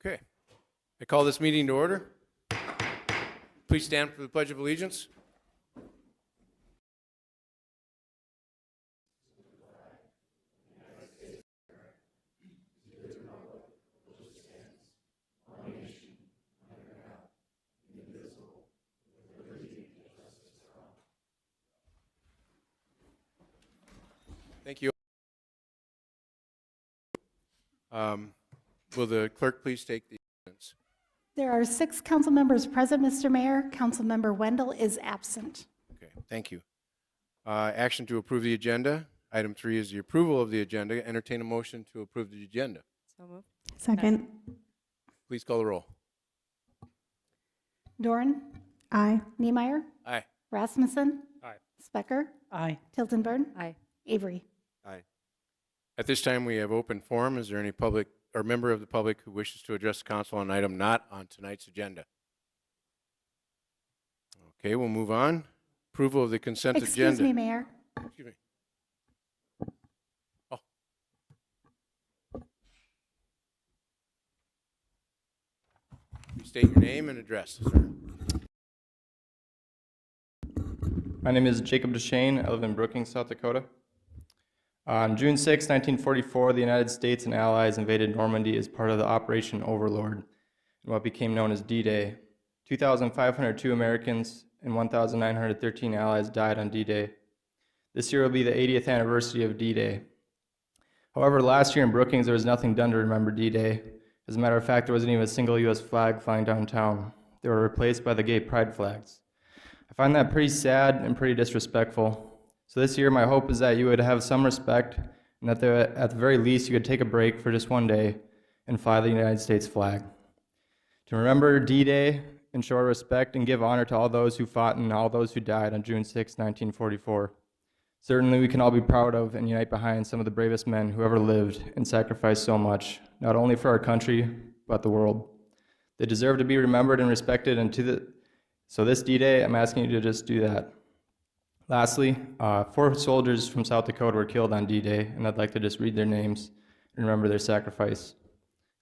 Okay. I call this meeting to order. Please stand for the Pledge of Allegiance. Thank you. Will the clerk please take the attendance? There are 6 council members present, Mr. Mayor. Councilmember Wendell is absent. Okay, thank you. Action to approve the agenda. Item 3 is the approval of the agenda. Entertain a motion to approve the agenda. So moved. Second. Please call the roll. Doran. Aye. Niemeyer. Aye. Rasmussen. Aye. Specker. Aye. Tiltonburn. Aye. Avery. Aye. At this time, we have open forum. Is there any public or member of the public who wishes to address the council on an item not on tonight's agenda? Okay, we'll move on. Approval of the consent agenda. Excuse me, Mayor. Excuse me. Oh. Please state your name and address, sir. My name is Jacob Deshane. I live in Brookings, South Dakota. On June 6, 1944, the United States and Allies invaded Normandy as part of the Operation Overlord, and what became known as D-Day. 2,502 Americans and 1,913 Allies died on D-Day. This year will be the 80th anniversary of D-Day. However, last year in Brookings, there was nothing done to remember D-Day. As a matter of fact, there wasn't even a single U.S. flag flying downtown. They were replaced by the gay pride flags. I find that pretty sad and pretty disrespectful. So this year, my hope is that you would have some respect and that at the very least, you could take a break for just one day and fly the United States flag. To remember D-Day and show our respect and give honor to all those who fought and all those who died on June 6, 1944. Certainly, we can all be proud of and unite behind some of the bravest men who ever lived and sacrificed so much, not only for our country, but the world. They deserve to be remembered and respected, and so this D-Day, I'm asking you to just do that. Lastly, 4 soldiers from South Dakota were killed on D-Day, and I'd like to just read their names and remember their sacrifice.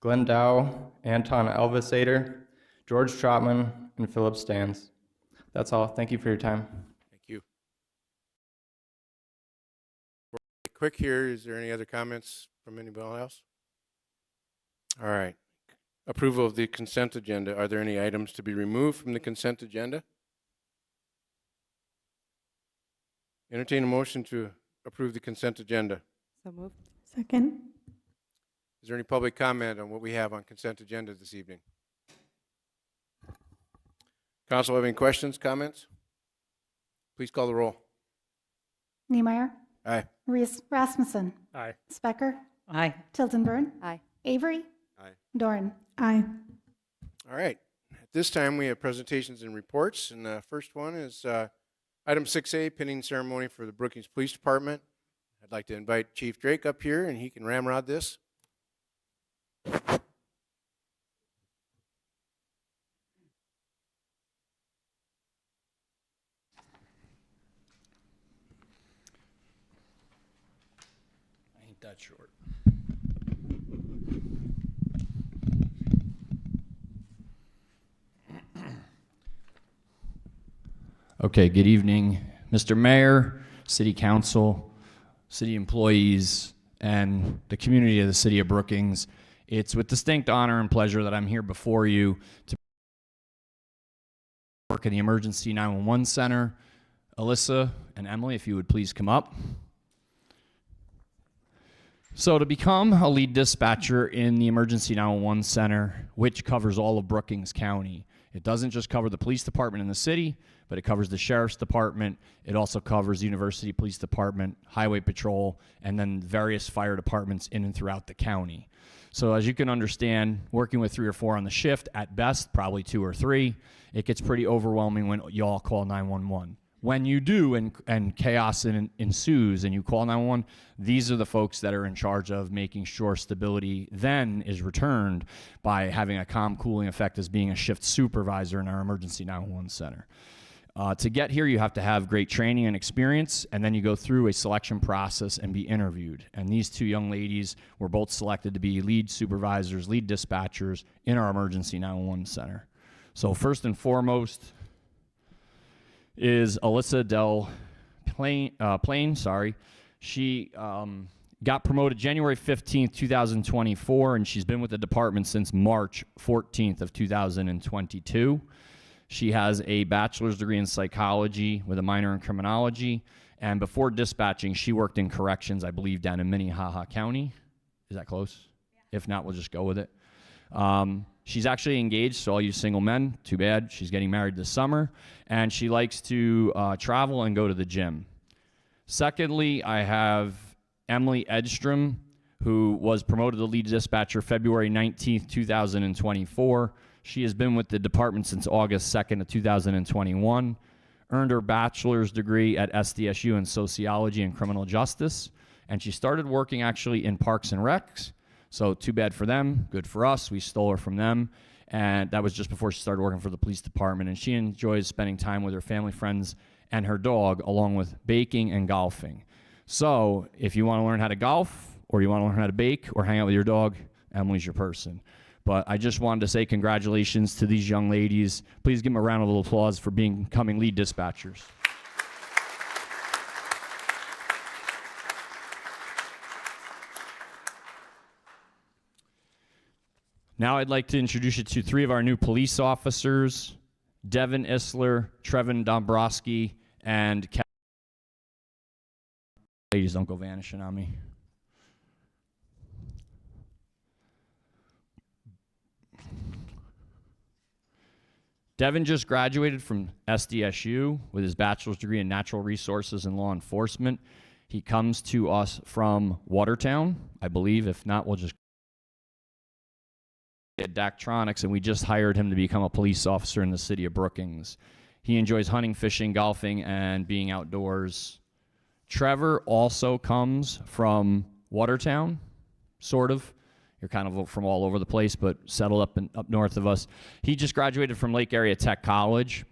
Glenn Dow, Anton Elvisader, George Trotman, and Philip Stans. That's all. Thank you for your time. Thank you. Quick here, is there any other comments from anybody else? All right. Approval of the consent agenda. Are there any items to be removed from the consent agenda? Entertain a motion to approve the consent agenda. So moved. Second. Is there any public comment on what we have on consent agenda this evening? Council have any questions, comments? Please call the roll. Niemeyer. Aye. Rasmussen. Aye. Specker. Aye. Tiltonburn. Aye. Avery. Aye. Doran. Aye. All right. At this time, we have presentations and reports, and the first one is Item 6A, pinning ceremony for the Brookings Police Department. I'd like to invite Chief Drake up here, and he can ramrod this. Ain't that short. Okay, good evening, Mr. Mayor, City Council, city employees, and the community of the city of Brookings. It's with distinct honor and pleasure that I'm here before you to work in the Emergency 911 Center. Alyssa and Emily, if you would please come up. So to become a lead dispatcher in the Emergency 911 Center, which covers all of Brookings County, it doesn't just cover the police department in the city, but it covers the sheriff's department. It also covers the University Police Department, Highway Patrol, and then various fire departments in and throughout the county. So as you can understand, working with 3 or 4 on the shift, at best, probably 2 or 3, it gets pretty overwhelming when you all call 911. When you do and chaos ensues and you call 911, these are the folks that are in charge of making sure stability then is returned by having a calm cooling effect as being a shift supervisor in our Emergency 911 Center. To get here, you have to have great training and experience, and then you go through a selection process and be interviewed. And these two young ladies were both selected to be lead supervisors, lead dispatchers in our emergency 911 center. So first and foremost is Alyssa Del Plain. She got promoted January 15th, 2024, and she's been with the department since March 14th of 2022. She has a bachelor's degree in psychology with a minor in criminology. And before dispatching, she worked in corrections, I believe, down in Minnehaha County. Is that close? Yeah. If not, we'll just go with it. She's actually engaged, so all you single men, too bad. She's getting married this summer. And she likes to travel and go to the gym. Secondly, I have Emily Edstrom, who was promoted to lead dispatcher February 19th, 2024. She has been with the department since August 2nd of 2021, earned her bachelor's degree at SDSU in sociology and criminal justice, and she started working actually in Parks and Recs. So too bad for them, good for us. We stole her from them, and that was just before she started working for the police department. And she enjoys spending time with her family, friends, and her dog, along with baking and golfing. So if you want to learn how to golf, or you want to learn how to bake, or hang out with your dog, Emily's your person. But I just wanted to say congratulations to these young ladies. Please give them a round of applause for becoming lead dispatchers. Now I'd like to introduce you to three of our new police officers, Devin Isler, Trevin Dombrowski, and Kevin. Ladies, don't go vanishing on me. Devin just graduated from SDSU with his bachelor's degree in natural resources and law enforcement. He comes to us from Watertown, I believe. If not, we'll just at Daktronics, and we just hired him to become a police officer in the city of Brookings. He enjoys hunting, fishing, golfing, and being outdoors. Trevor also comes from Watertown, sort of. You're kind of from all over the place, but settled up north of us. He just graduated from Lake Area Tech College,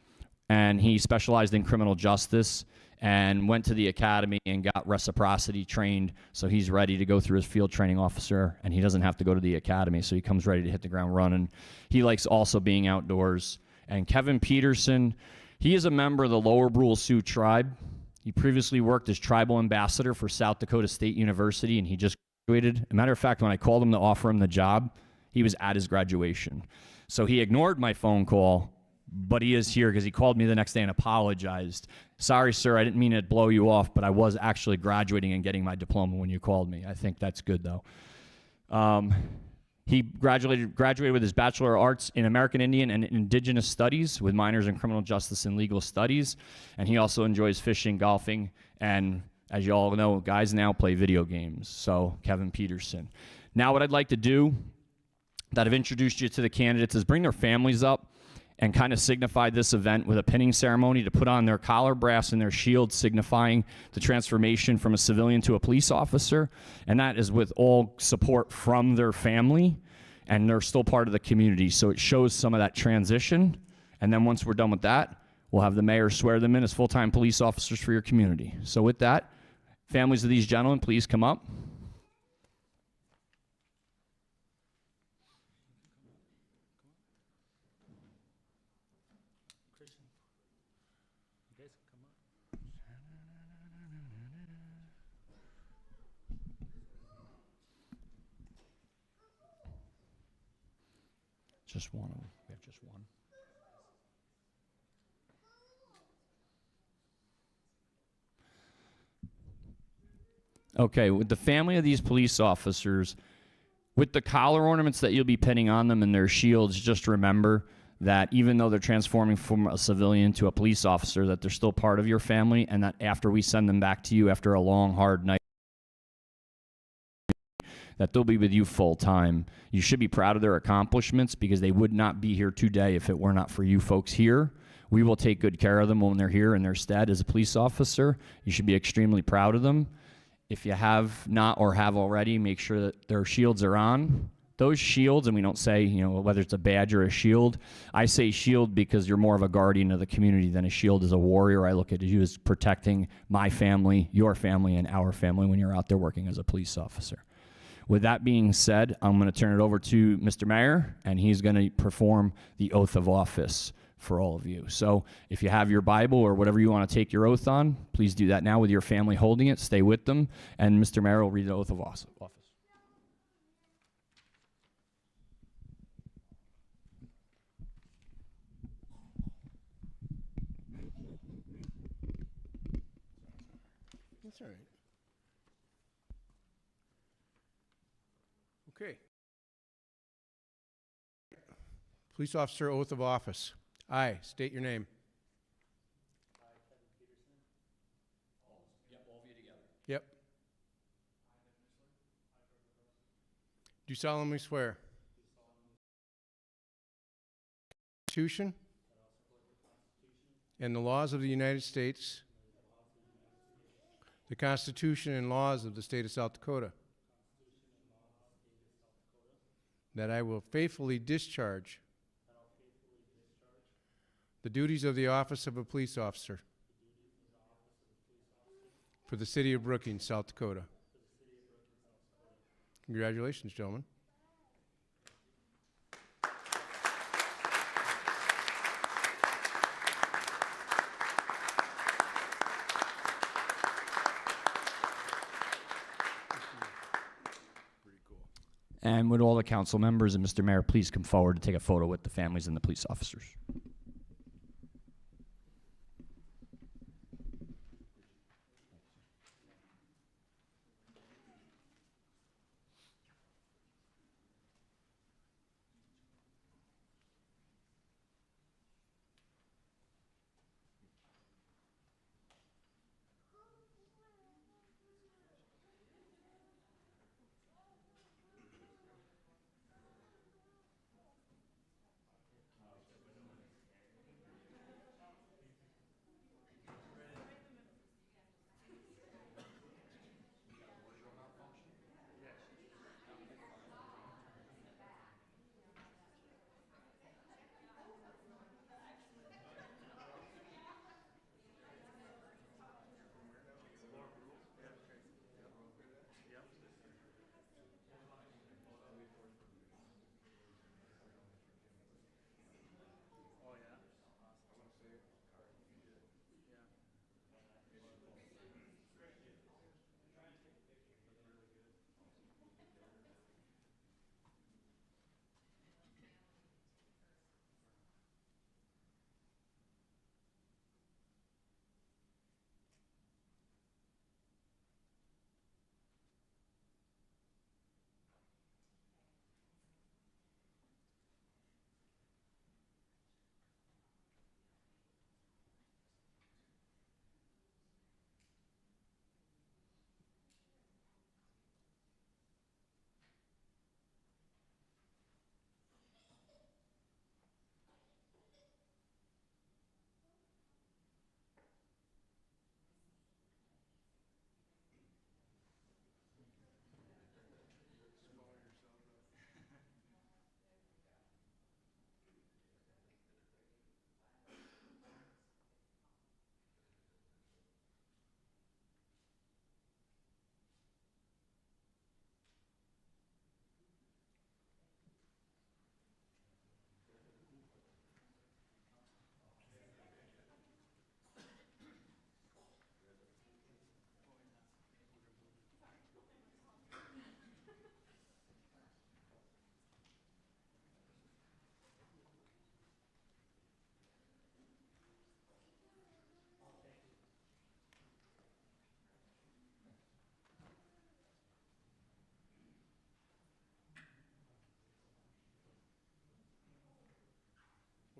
and he specialized in criminal justice and went to the academy and got reciprocity trained, so he's ready to go through his field training officer, and he doesn't have to go to the academy, so he comes ready to hit the ground running. He likes also being outdoors. And Kevin Peterson, he is a member of the Lower Brule Sioux tribe. He previously worked as tribal ambassador for South Dakota State University, and he just graduated. As a matter of fact, when I called him to offer him the job, he was at his graduation. So he ignored my phone call, but he is here because he called me the next day and apologized. Sorry, sir, I didn't mean to blow you off, but I was actually graduating and getting my diploma when you called me. I think that's good, though. He graduated with his Bachelor of Arts in American Indian and Indigenous Studies with minors in Criminal Justice and Legal Studies. And he also enjoys fishing, golfing, and as you all know, guys now play video games. So Kevin Peterson. Now what I'd like to do, that I've introduced you to the candidates, is bring their families up and kind of signify this event with a pinning ceremony to put on their collar brass and their shield, signifying the transformation from a civilian to a police officer. And that is with all support from their family, and they're still part of the community. So it shows some of that transition. And then once we're done with that, we'll have the mayor swear them in as full-time police officers for your community. So with that, families of these gentlemen, please come up. Just one. We have just one. Okay, with the family of these police officers, with the collar ornaments that you'll be pinning on them and their shields, just remember that even though they're transforming from a civilian to a police officer, that they're still part of your family, and that after we send them back to you after a long, hard night, that they'll be with you full time. You should be proud of their accomplishments because they would not be here today if it were not for you folks here. We will take good care of them when they're here in their stead as a police officer. You should be extremely proud of them. If you have not or have already, make sure that their shields are on Those shields, and we don't say, whether it's a badge or a shield. I say shield because you're more of a guardian of the community than a shield as a warrior. I look at you as protecting my family, your family, and our family when you're out there working as a police officer. With that being said, I'm going to turn it over to Mr. Mayor, and he's going to perform the oath of office for all of you. So if you have your Bible or whatever you want to take your oath on, please do that now with your family holding it. Stay with them, and Mr. Mayor will read the oath of office. That's all right. Okay. Police officer oath of office. I state your name. Yep. Do solemnly swear. Constitution and the laws of the United States. The Constitution and laws of the state of South Dakota. That I will faithfully discharge the duties of the office of a police officer for the city of Brookings, South Dakota. Congratulations, gentlemen. And would all the council members and Mr. Mayor please come forward to take a photo with the families and the police officers.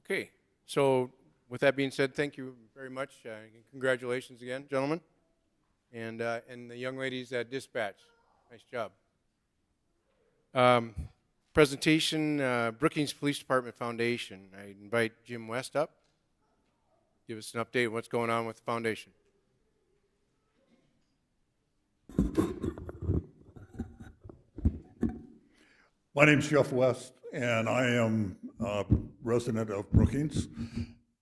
Okay, so with that being said, thank you very much. Congratulations again, gentlemen. And the young ladies at dispatch, nice job. Presentation, Brookings Police Department Foundation. I invite Jim West up. Give us an update on what's going on with the foundation. My name's Jeff West, and I am a resident of Brookings,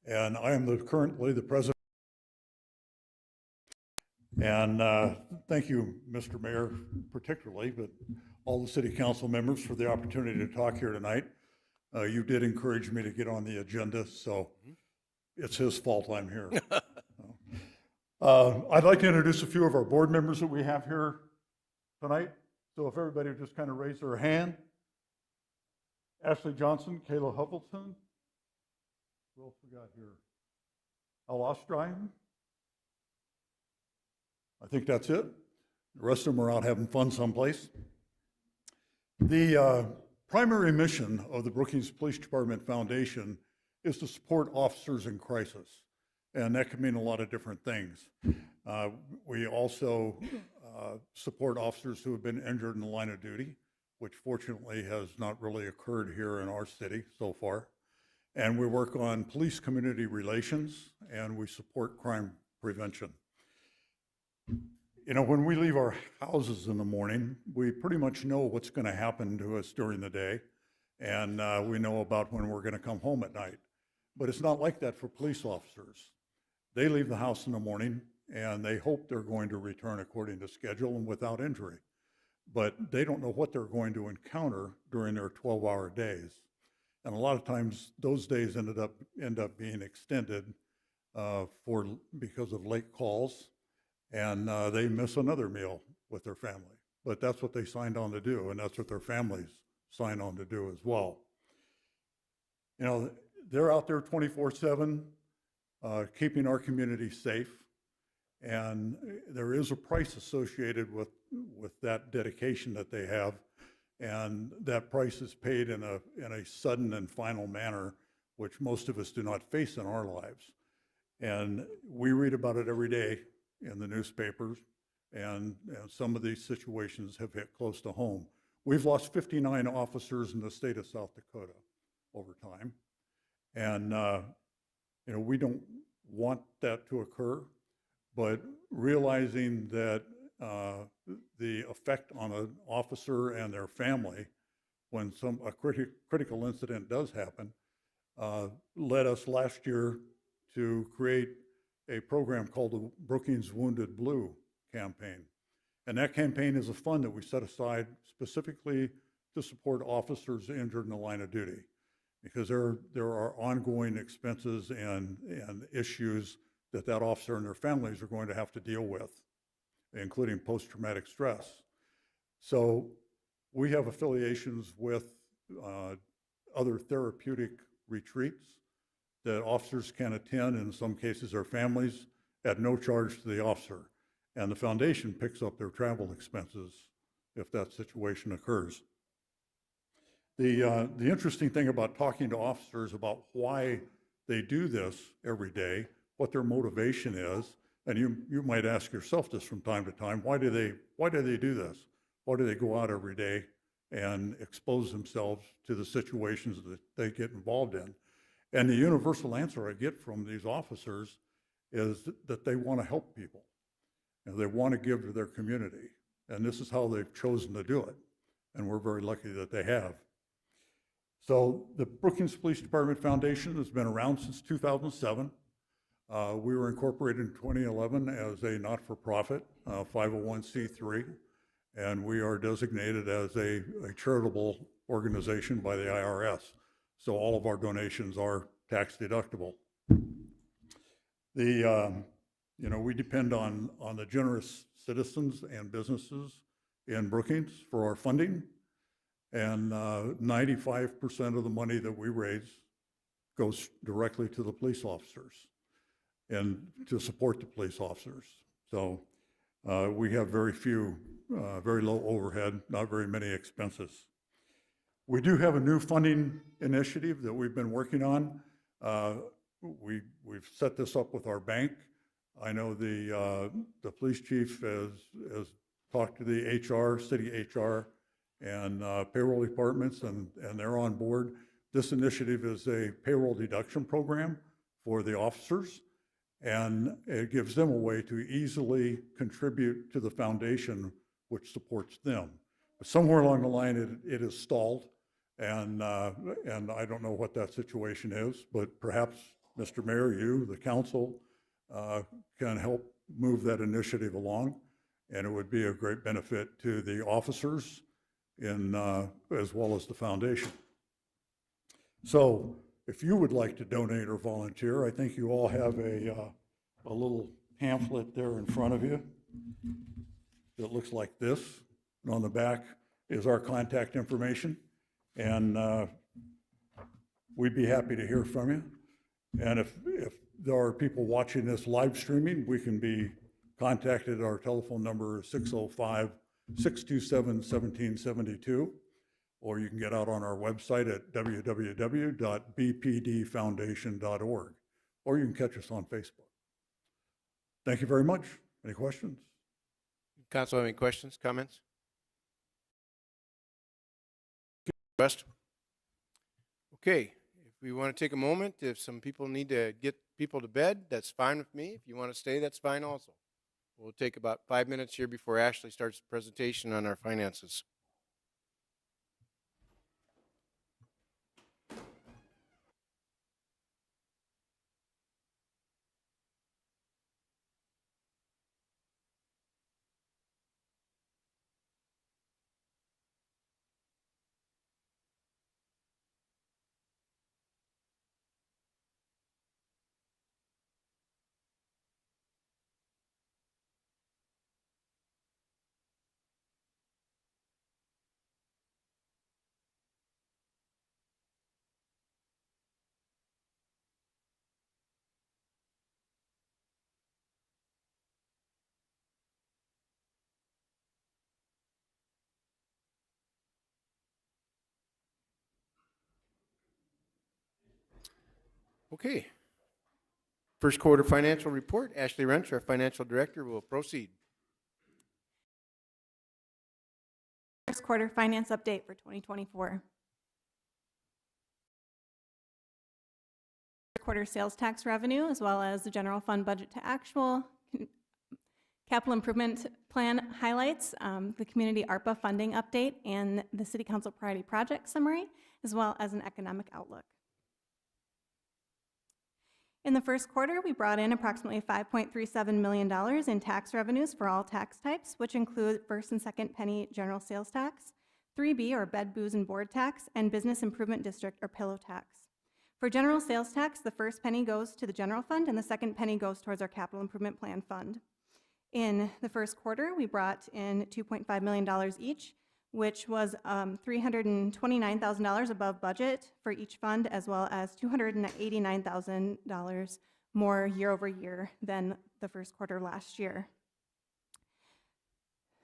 and I am currently the president. And thank you, Mr. Mayor, particularly, but all the city council members for the opportunity to talk here tonight. You did encourage me to get on the agenda, so it's his fault I'm here. I'd like to introduce a few of our board members that we have here tonight. So if everybody would just kind of raise their hand. Ashley Johnson, Kayla Huffleton. Who else we got here? Al Ostrein. I think that's it. The rest of them are out having fun someplace. The primary mission of the Brookings Police Department Foundation is to support officers in crisis. And that can mean a lot of different things. We also support officers who have been injured in the line of duty, which fortunately has not really occurred here in our city so far. And we work on police-community relations, and we support crime prevention. You know, when we leave our houses in the morning, we pretty much know what's going to happen to us during the day, and we know about when we're going to come home at night. But it's not like that for police officers. They leave the house in the morning, and they hope they're going to return according to schedule and without injury. But they don't know what they're going to encounter during their 12-hour days. And a lot of times, those days end up being extended because of late calls, and they miss another meal with their family. But that's what they signed on to do, and that's what their families sign on to do as well. You know, they're out there 24/7, keeping our community safe, and there is a price associated with that dedication that they have, and that price is paid in a sudden and final manner, which most of us do not face in our lives. And we read about it every day in the newspapers, and some of these situations have hit close to home. We've lost 59 officers in the state of South Dakota over time, and you know, we don't want that to occur, but realizing that the effect on an officer and their family when a critical incident does happen led us last year to create a program called the Brookings Wounded Blue campaign. And that campaign is a fund that we set aside specifically to support officers injured in the line of duty, because there are ongoing expenses and issues that officer and their families are going to have to deal with, including post-traumatic stress. So we have affiliations with other therapeutic retreats that officers can attend, in some cases their families, at no charge to the officer. And the foundation picks up their travel expenses if that situation occurs. The interesting thing about talking to officers about why they do this every day, what their motivation is, and you might ask yourself this from time to time, why do they do this? Why do they go out every day and expose themselves to the situations that they get involved in? And the universal answer I get from these officers is that they want to help people, and they want to give to their community. And this is how they've chosen to do it. And we're very lucky that they have. So the Brookings Police Department Foundation has been around since 2007. We were incorporated in 2011 as a not-for-profit 501c3, and we are designated as a charitable organization by the IRS. So all of our donations are tax deductible. You know, we depend on the generous citizens and businesses in Brookings for our funding, and 95% of the money that we raise goes directly to the police officers and to support the police officers. So we have very low overhead, not very many expenses. We do have a new funding initiative that we've been working on. We've set this up with our bank. I know the police chief has talked to the HR, city HR, and payroll departments, and they're on board. This initiative is a payroll deduction program for the officers, and it gives them a way to easily contribute to the foundation which supports them. Somewhere along the line, it is stalled, and I don't know what that situation is, but perhaps, Mr. Mayor, you, the council, can help move that initiative along, and it would be a great benefit to the officers as well as the foundation. So if you would like to donate or volunteer, I think you all have a little pamphlet there in front of you that looks like this. And on the back is our contact information. And we'd be happy to hear from you. And if there are people watching this live streaming, we can be contacted. Our telephone number is 605-627-1772. Or you can get out on our website at www.bpdfoundation.org. Or you can catch us on Facebook. Thank you very much. Any questions? Council have any questions, comments? West? Okay, if we want to take a moment, if some people need to get people to bed, that's fine with me. If you want to stay, that's fine also. We'll take about 5 minutes here before Ashley starts the presentation on our finances. Okay. First quarter financial report. Ashley Wrench, our financial director, will proceed. First quarter finance update for 2024. First quarter sales tax revenue, as well as the general fund budget to actual, capital improvement plan highlights, the community ARPA funding update, and the city council priority project summary, as well as an economic outlook. In the first quarter, we brought in approximately $5.37 million in tax revenues for all tax types, which include first and second penny general sales tax, 3B or bed, booze, and board tax, and business improvement district or pillow tax. For general sales tax, the first penny goes to the general fund and the second penny goes towards our capital improvement plan fund. In the first quarter, we brought in $2.5 million each, which was $329,000 above budget for each fund, as well as $289,000 more year over year than the first quarter last year.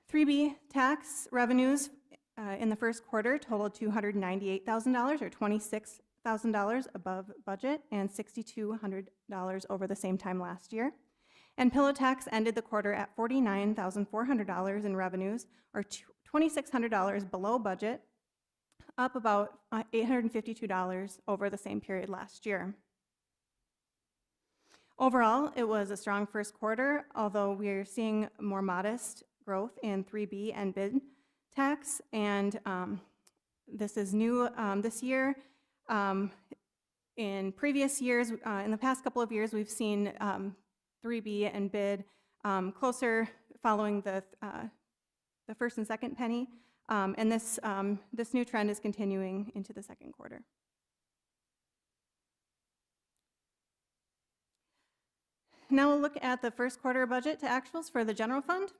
3B tax revenues in the first quarter totaled $298,000 or $26,000 above budget and $6,200 over the same time last year. And pillow tax ended the quarter at $49,400 in revenues, or $2,600 below budget, up about $852 over the same period last year. Overall, it was a strong first quarter, although we are seeing more modest growth in 3B and bid tax, and this is new this year. In previous years, in the past couple of years, we've seen 3B and bid closer following the first and second penny, and this new trend is continuing into the second quarter. Now we'll look at the first quarter budget to actuals for the general fund.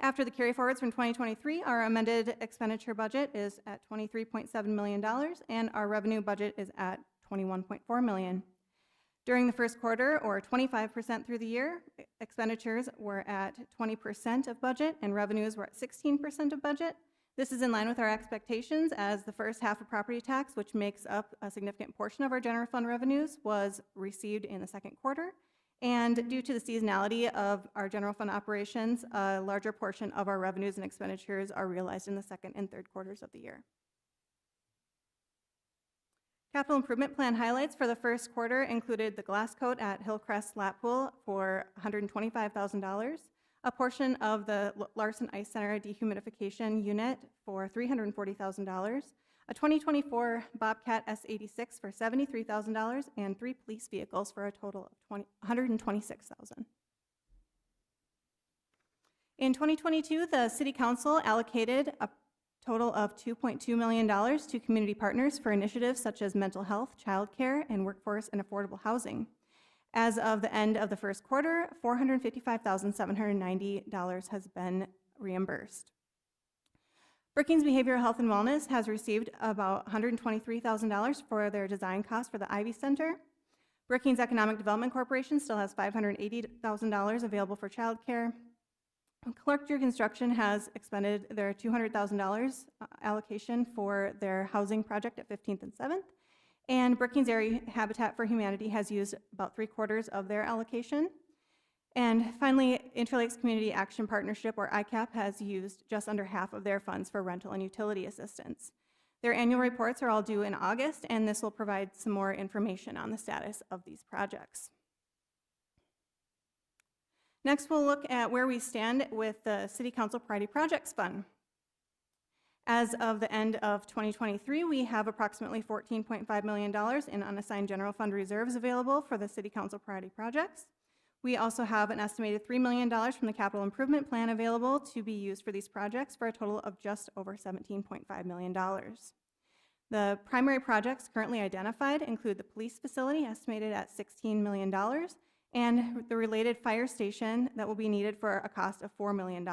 After the carry forwards from 2023, our amended expenditure budget is at $23.7 million, and our revenue budget is at $21.4 million. During the first quarter, or 25% through the year, expenditures were at 20% of budget and revenues were at 16% of budget. This is in line with our expectations, as the first half of property tax, which makes up a significant portion of our general fund revenues, was received in the second quarter. And due to the seasonality of our general fund operations, a larger portion of our revenues and expenditures are realized in the second and third quarters of the year. Capital improvement plan highlights for the first quarter included the glass coat at Hillcrest Lap Pool for $125,000, a portion of the Larson Ice Center dehumidification unit for $340,000, a 2024 Bobcat S86 for $73,000, and 3 police vehicles for a total of $126,000. In 2022, the City Council allocated a total of $2.2 million to community partners for initiatives such as mental health, childcare, and workforce and affordable housing. As of the end of the first quarter, $455,790 has been reimbursed. Brookings Behavioral Health and Wellness has received about $123,000 for their design costs for the Ivy Center. Brookings Economic Development Corporation still has $580,000 available for childcare. Clark-Deere Construction has expended their $200,000 allocation for their housing project at 15th and 7th. And Brookings Area Habitat for Humanity has used about 3/4 of their allocation. And finally, Interlakes Community Action Partnership, or ICAP, has used just under half of their funds for rental and utility assistance. Their annual reports are all due in August, and this will provide some more information on the status of these projects. Next, we'll look at where we stand with the City Council Priority Projects Fund. As of the end of 2023, we have approximately $14.5 million in unassigned general fund reserves available for the City Council priority projects. We also have an estimated $3 million from the capital improvement plan available to be used for these projects for a total of just over $17.5 million. The primary projects currently identified include the police facility, estimated at $16 million, and the related fire station that will be needed for a cost of $4 million.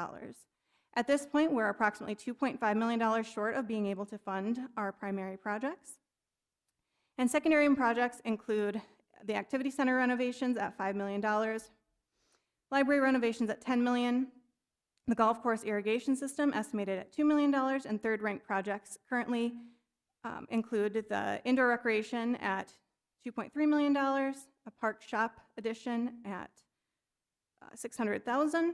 At this point, we're approximately $2.5 million short of being able to fund our primary projects. And secondary projects include the activity center renovations at $5 million, library renovations at $10 million, the golf course irrigation system estimated at $2 million, and third-ranked projects currently include the indoor recreation at $2.3 million, a park shop addition at $600,000,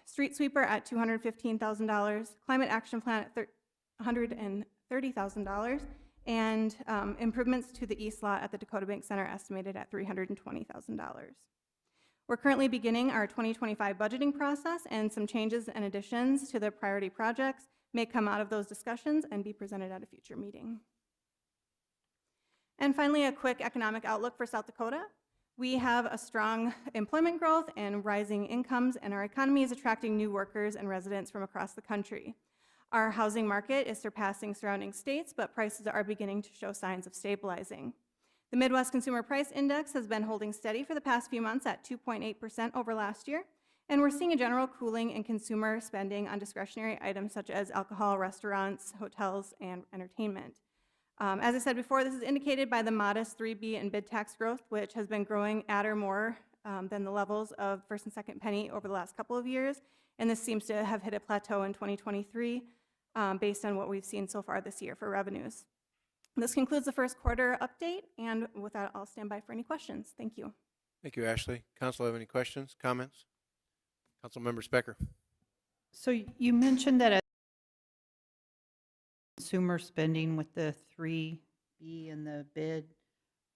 street sweeper at $215,000, climate action plan at $130,000, and improvements to the east lot at the Dakota Bank Center estimated at $320,000. We're currently beginning our 2025 budgeting process, and some changes and additions to the priority projects may come out of those discussions and be presented at a future meeting. And finally, a quick economic outlook for South Dakota. We have a strong employment growth and rising incomes, and our economy is attracting new workers and residents from across the country. Our housing market is surpassing surrounding states, but prices are beginning to show signs of stabilizing. The Midwest Consumer Price Index has been holding steady for the past few months at 2.8% over last year, and we're seeing a general cooling in consumer spending on discretionary items such as alcohol, restaurants, hotels, and entertainment. As I said before, this is indicated by the modest 3B and bid tax growth, which has been growing at or more than the levels of first and second penny over the last couple of years, and this seems to have hit a plateau in 2023 based on what we've seen so far this year for revenues. This concludes the first quarter update, and with that, I'll stand by for any questions. Thank you. Thank you, Ashley. Council have any questions, comments? Councilmember Specker. So you mentioned that consumer spending with the 3B and the bid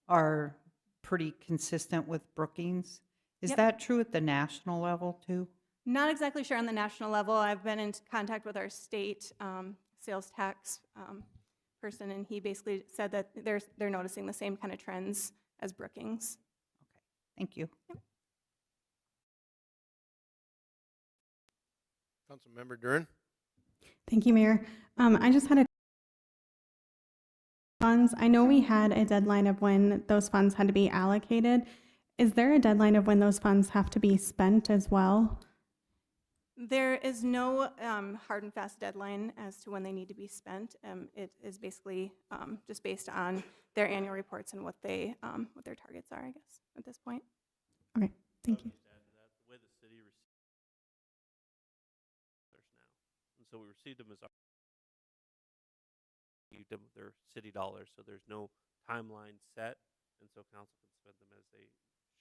are pretty consistent with Brookings. Is Yep. that true at the national level too? Not exactly sure on the national level. I've been in contact with our state sales tax person, and he basically said that they're noticing the same kind of trends as Brookings. Okay, thank you. Councilmember Duren. Thank you, Mayor. I just had a funds. I know we had a deadline of when those funds had to be allocated. Is there a deadline of when those funds have to be spent as well? There is no hard and fast deadline as to when they need to be spent. It is basically just based on their annual reports and what their targets are, I guess, at this point. Okay, thank you. The way the city received now, and so we received them as their city dollars, so there's no timeline set, and so council can spend them as they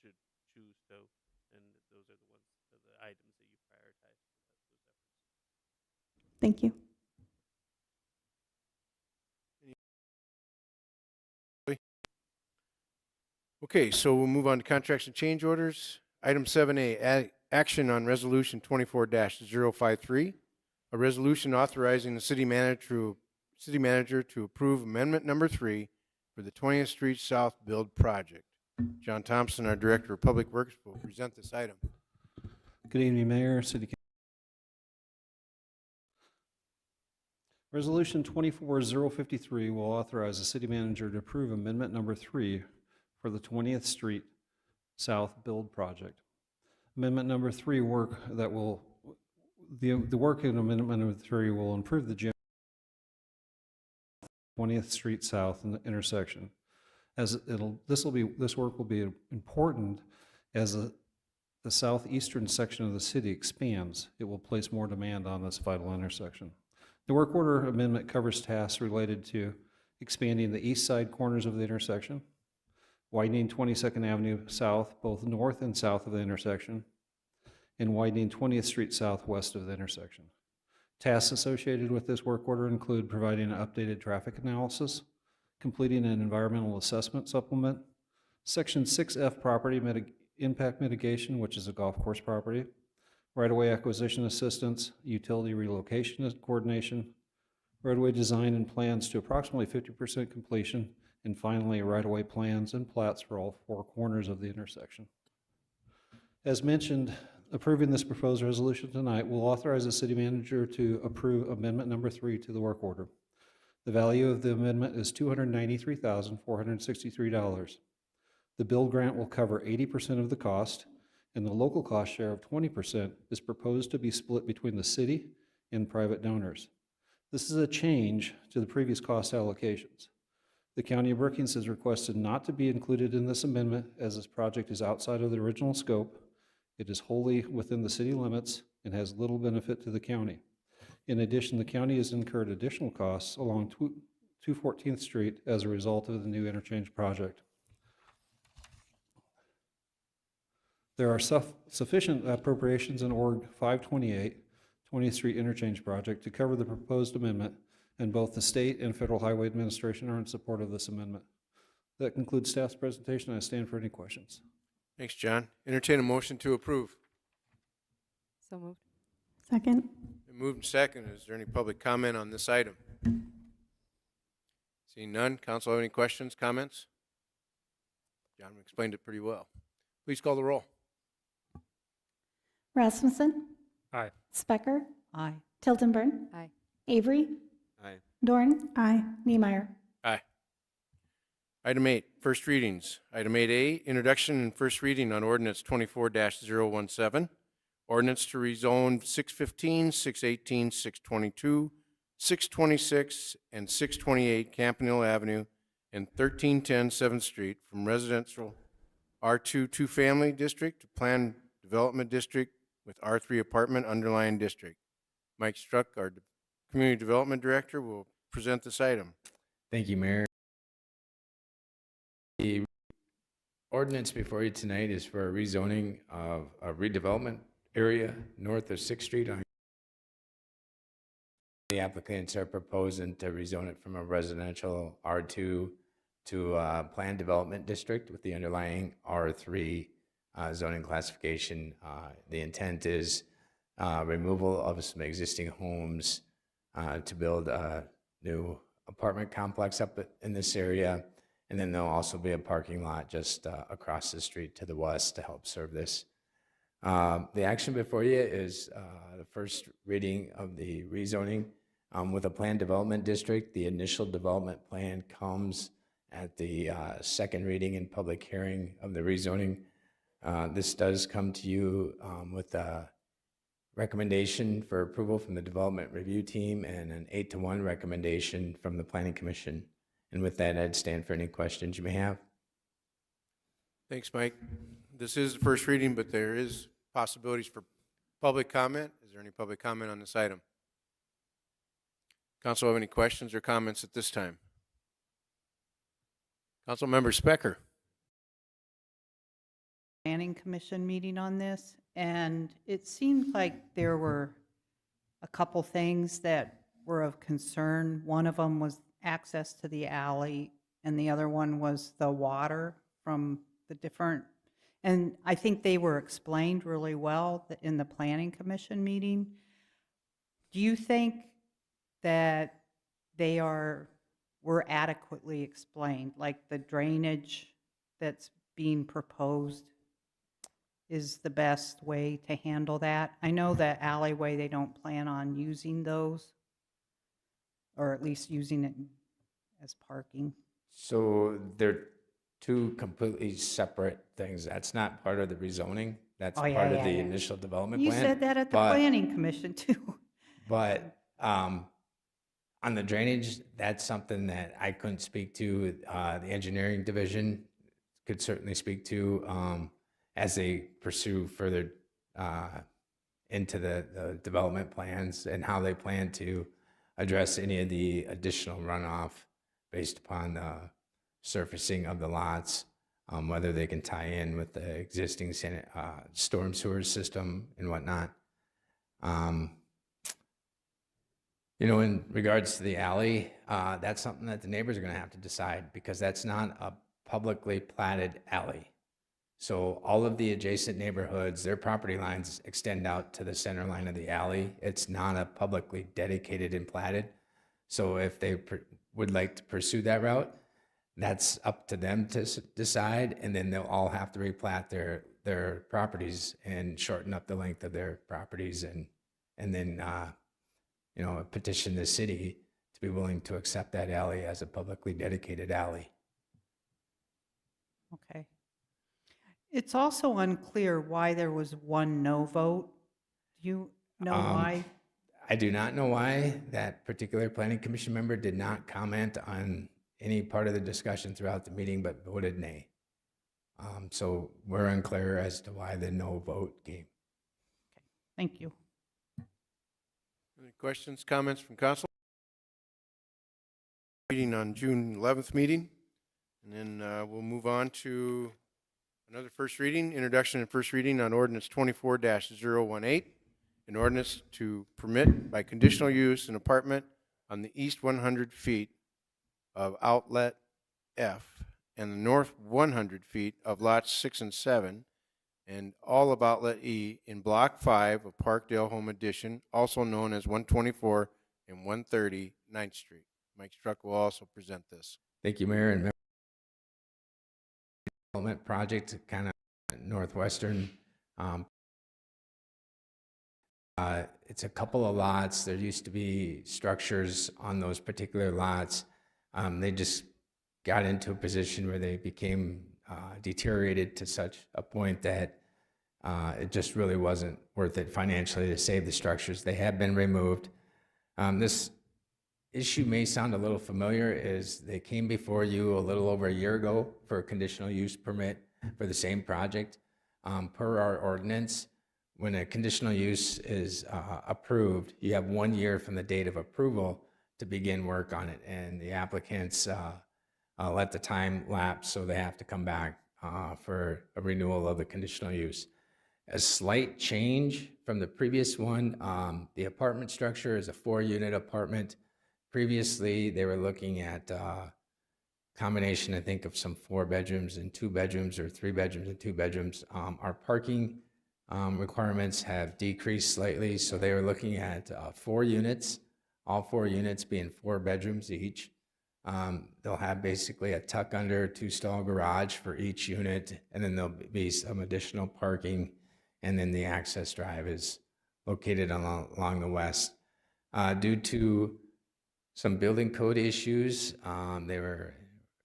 should choose to, and those are the items that you prioritize for those efforts. Thank you. Okay, so we'll move on to contracts and change orders. Item 7A, action on Resolution 24-053, a resolution authorizing the city manager to approve Amendment Number 3 for the 20th Street South Build Project. John Thompson, our Director of Public Works, will present this item. Good evening, Mayor, City Council. Resolution 24-053 will authorize the city manager to approve Amendment Number 3 for the 20th Street South Build Project. Amendment Number 3 the work in Amendment Number 3 will improve the 20th Street South intersection. This work will be important as the southeastern section of the city expands. It will place more demand on this vital intersection. The work order amendment covers tasks related to expanding the east side corners of the intersection, widening 22nd Avenue South, both north and south of the intersection, and widening 20th Street southwest of the intersection. Tasks associated with this work order include providing an updated traffic analysis, completing an environmental assessment supplement, Section 6F property impact mitigation, which is a golf course property, right-of-way acquisition assistance, utility relocation coordination, right-of-way design and plans to approximately 50% completion, and finally, right-of-way plans and plats for all four corners of the intersection. As mentioned, approving this proposed resolution tonight will authorize the city manager to approve Amendment Number 3 to the work order. The value of the amendment is $293,463. The build grant will cover 80% of the cost, and the local cost share of 20% is proposed to be split between the city and private donors. This is a change to the previous cost allocations. The County of Brookings has requested not to be included in this amendment as this project is outside of the original scope. It is wholly within the city limits and has little benefit to the county. In addition, the county has incurred additional costs along 214th Street as a result of the new interchange project. There are sufficient appropriations in Org 528, 20th Street Interchange Project to cover the proposed amendment, and both the state and Federal Highway Administration are in support of this amendment. That concludes staff's presentation. I stand for any questions. Thanks, John. Entertain a motion to approve. So moved. Second. Been moved and second. Is there any public comment on this item? Seeing none, council have any questions, comments? John explained it pretty well. Please call the roll. Rasmussen. Aye. Specker. Aye. Tiltonburn. Aye. Avery. Aye. Dorn. Aye. Niemeyer. Aye. Item 8, first readings. Item 8A, introduction and first reading on ordinance 24-017. Ordinance to rezone 615, 618, 622, 626, and 628 Campanile Avenue and 1310 7th Street from residential R2 two-family district to planned development district with R3 apartment underlying district. Mike Struck, our Community Development Director, will present this item. Thank you, Mayor. The ordinance before you tonight is for a rezoning of a redevelopment area north of 6th Street. The applicants are proposing to rezone it from a residential R2 to a planned development district with the underlying R3 zoning classification. The intent is removal of some existing homes to build a new apartment complex up in this area. And then there'll also be a parking lot just across the street to the west to help serve this. The action before you is the first reading of the rezoning with a planned development district. The initial development plan comes at the second reading and public hearing of the rezoning. This does come to you with a recommendation for approval from the development review team and an 8-to-1 recommendation from the Planning Commission. And with that, I'd stand for any questions you may have. Thanks, Mike. This is the first reading, but there is possibilities for public comment. Is there any public comment on this item? Council have any questions or comments at this time? Councilmember Specker. Planning Commission meeting on this, and it seemed like there were a couple things that were of concern. One of them was access to the alley, and the other one was the water from the different, And I think they were explained really well in the planning commission meeting. Do you think that they were adequately explained, like the drainage that's being proposed is the best way to handle that? I know that alleyway, they don't plan on using those, or at least using it as parking. So they're two completely separate things. That's not part of the rezoning. That's Oh, yeah, part of yeah, the yeah. initial development You plan. said that at the but- planning commission too. But on the drainage, that's something that I couldn't speak to. The engineering division could certainly speak to as they pursue further into the development plans and how they plan to address any of the additional runoff based upon the surfacing of the lots, whether they can tie in with the existing storm sewer system and whatnot. You know, in regards to the alley, that's something that the neighbors are going to have to decide because that's not a publicly platted alley. So all of the adjacent neighborhoods, their property lines extend out to the center line of the alley. It's not a publicly dedicated and platted. So if they would like to pursue that route, that's up to them to decide, and then they'll all have to replat their properties and shorten up the length of their properties, and then you know, petition the city to be willing to accept that alley as a publicly dedicated alley. Okay. It's also unclear why there was one no vote. Do you know why? I do not know why that particular planning commission member did not comment on any part of the discussion throughout the meeting, but voted nay. So we're unclear as to why the no vote came. Thank you. Any questions, comments from council? Meeting on June 11th meeting, and then we'll move on to another first reading, introduction and first reading on ordinance 24-018, an ordinance to permit by conditional use an apartment on the east 100 feet of outlet F and the north 100 feet of lots 6 and 7 and all of outlet E in block 5 of Parkdale Home Edition, also known as 124 and 130 9th Street. Mike Struck will also present this. Thank you, Mayor. And development project, kind of northwestern. It's a couple of lots. There used to be structures on those particular lots. They just got into a position where they became deteriorated to such a point that it just really wasn't worth it financially to save the structures. They have been removed. This issue may sound a little familiar, is they came before you a little over a year ago for a conditional use permit for the same project. Per our ordinance, when a conditional use is approved, you have 1 year from the date of approval to begin work on it, and the applicants let the time lapse, so they have to come back for a renewal of the conditional use. A slight change from the previous one, the apartment structure is a 4-unit apartment. Previously, they were looking at combination, I think, of some 4 bedrooms and 2 bedrooms, or 3 bedrooms and 2 bedrooms. Our parking requirements have decreased slightly, so they were looking at 4 units, all 4 units being 4 bedrooms each. They'll have basically a tuck under 2-stall garage for each unit, and then there'll be some additional parking, and then the access drive is located along the west. Due to some building code issues, they were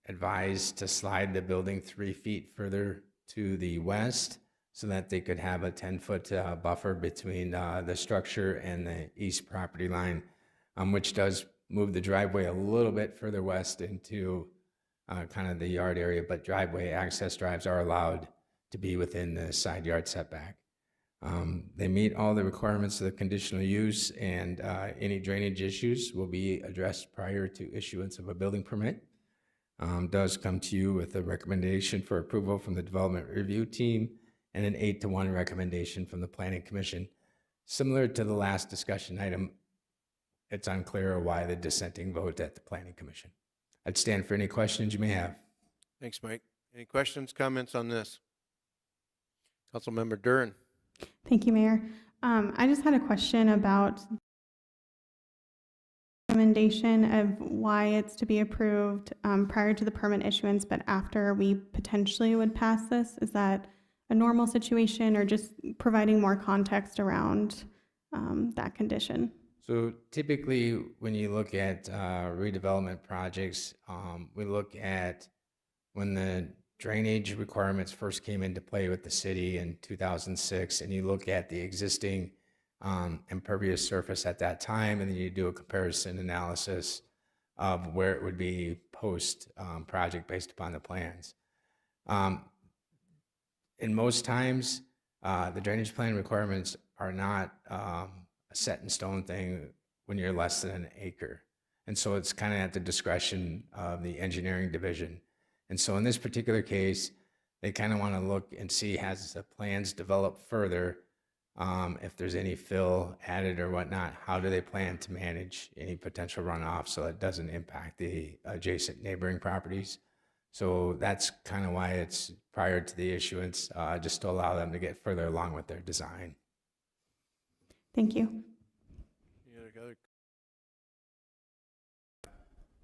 advised to slide the building 3 feet further to the west so that they could have a 10-foot buffer between the structure and the east property line, which does move the driveway a little bit further west into kind of the yard area, but driveway access drives are allowed to be within the side yard setback. They meet all the requirements of the conditional use, and any drainage issues will be addressed prior to issuance of a building permit. Does come to you with a recommendation for approval from the development review team and an 8-to-1 recommendation from the planning commission. Similar to the last discussion item, it's unclear why the dissenting vote at the planning commission. I'd stand for any questions you may have. Thanks, Mike. Any questions, comments on this? Councilmember Duran. Thank you, Mayor. I just had a question about recommendation of why it's to be approved prior to the permit issuance, but after we potentially would pass this. Is that a normal situation, or just providing more context around that condition? So typically, when you look at redevelopment projects, we look at when the drainage requirements first came into play with the city in 2006, and you look at the existing impervious surface at that time, and then you do a comparison analysis of where it would be post project based upon the plans. In most times, the drainage plan requirements are not a set in stone thing when you're less than an acre. And so it's kind of at the discretion of the engineering division. And so in this particular case, they kind of want to look and see, has the plans developed further, if there's any fill added or whatnot, how do they plan to manage any potential runoff so it doesn't impact the adjacent neighboring properties. So that's kind of why it's prior to the issuance, just to allow them to get further along with their design. Thank you. Any other?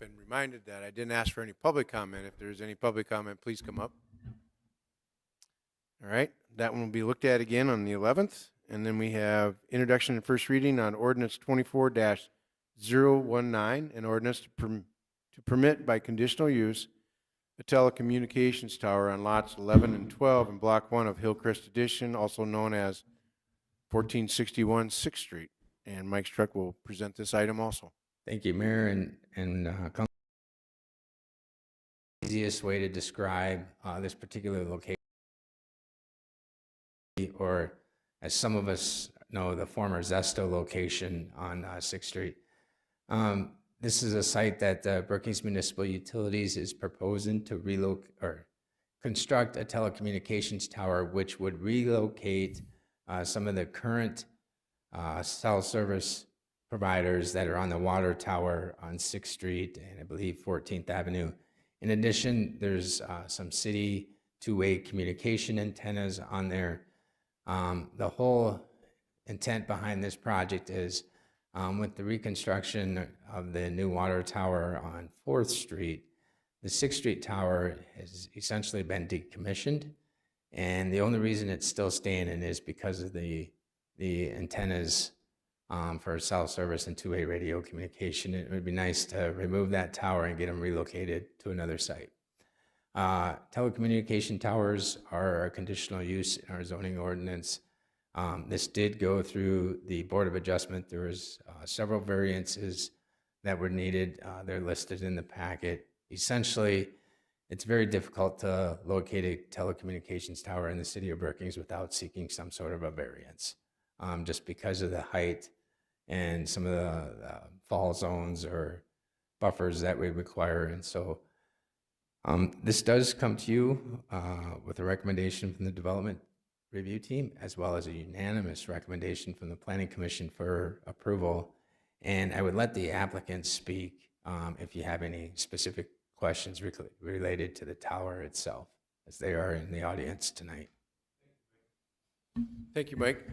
Been reminded that I didn't ask for any public comment. If there's any public comment, please come up. All right, that one will be looked at again on the 11th. And then we have introduction and first reading on ordinance 24-019, an ordinance to permit by conditional use a telecommunications tower on lots 11 and 12 in Block 1 of Hillcrest Edition, also known as 1461 6th Street. And Mike Struck will present this item also. Thank you, Mayor, and Council. Easiest way to describe this particular location, or as some of us know, the former Zesto location on 6th Street. This is a site that Brookings Municipal Utilities is proposing to relocate or construct a telecommunications tower, which would relocate some of the current cell service providers that are on the water tower on 6th Street and I believe 14th Avenue. In addition, there's some city two-way communication antennas on there. The whole intent behind this project is with the reconstruction of the new water tower on 4th Street, the 6th Street tower has essentially been decommissioned. And the only reason it's still standing is because of the antennas for cell service and two-way radio communication. It would be nice to remove that tower and get them relocated to another site. Telecommunication towers are a conditional use in our zoning ordinance. This did go through the Board of Adjustment. There was several variances that were needed. They're listed in the packet. Essentially, it's very difficult to locate a telecommunications tower in the city of Brookings without seeking some sort of a variance, just because of the height and some of the fall zones or buffers that we require. And so this does come to you with a recommendation from the Development Review Team, as well as a unanimous recommendation from the Planning Commission for approval. And I would let the applicants speak if you have any specific questions related to the tower itself, as they are in the audience tonight. Thank you, Mike.